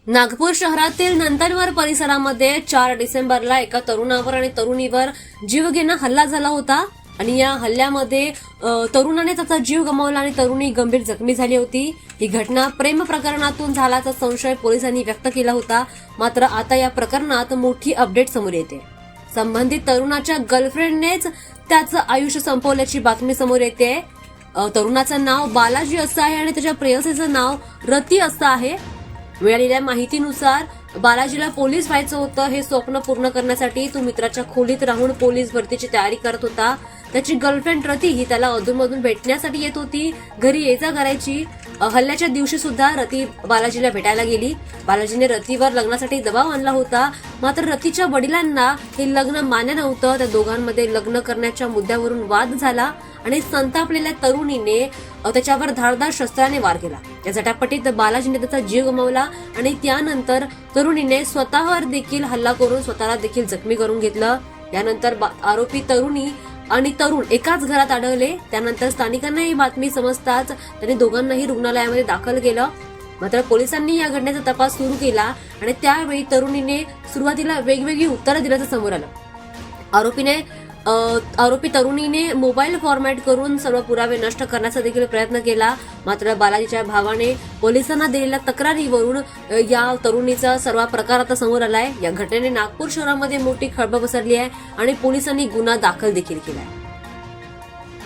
नागपूर शहरातील नंदनवर परिसरामध्ये 4 डिसेंबरला एका तरुणावर आणि तरुणीवर जीवघेणा हल्ला झाला होता आणि या हल्ल्यामध्ये तरुणाने त्याचा जीव गमावला आणि तरुणी गंभीर जखमी झाली होती। ही घटना प्रेम प्रकरणातून झाल्याचा संशय पोलिसांनी व्यक्त केला होता। मात्र आता या प्रकरणात मोठी अपडेट समोर येते। संबंधित तरुणाच्या गर्लफ्रेंडनेच त्याचं आयुष्य संपवल्याची बातमी समोर येते। तरुणाचं नाव बालाजी असं आहे आणि त्याच्या प्रेयसीचं नाव रती असं आहे। मिळालेल्या माहितीनुसार बालाजीला पोलीस व्हायचं होतं। हे स्वप्न पूर्ण करण्यासाठी तो मित्राच्या खोलीत राहून पोलीस भरतीची तयारी करत होता। त्याची गर्लफ्रेंड रती ही त्याला अधूनमधून भेटण्यासाठी येत होती, घरी ये-जा करायची। हल्ल्याच्या दिवशी सुद्धा रती बालाजीला भेटायला गेली। बालाजीने रतीवर लग्नासाठी दबाव आणला होता, मात्र रतीच्या वडिलांना हे लग्न मान्य नव्हतं। त्या दोघांमध्ये लग्न करण्याच्या मुद्द्यावरून वाद झाला आणि संतापलेल्या तरुणीने त्याच्यावर धारदार शस्त्राने वार केला। या झटापटीत बालाजीने त्याचा जीव गमावला आणि त्यानंतर तरुणीने स्वतःवर देखील हल्ला करून स्वतःला देखील जखमी करून घेतलं। यानंतर आरोपी तरुणी आणि तरुण एकाच घरात आढळले। त्यानंतर स्थानिकांना ही बातमी समजताच त्यांनी दोघांनाही रुग्णालयामध्ये दाखल केलं। मात्र पोलिसांनी या घटनेचा तपास सुरू केला आणि त्यावेळी तरुणीने सुरुवातीला वेगवेगळी उत्तरं दिल्याचं समोर आलं। आरोपी तरुणीने मोबाईल फॉर्मॅट करून सर्व पुरावे नष्ट करण्याचा देखील प्रयत्न केला। मात्र बालाजीच्या भावाने पोलिसांना दिलेल्या तक्रारीवरून या तरुणीचा सर्व प्रकार आता समोर आलाय। या घटनेने नागपूर शहरामध्ये मोठी खळबळ पसरली आहे आणि पोलिसांनी गुन्हा दाखल देखील केलाय।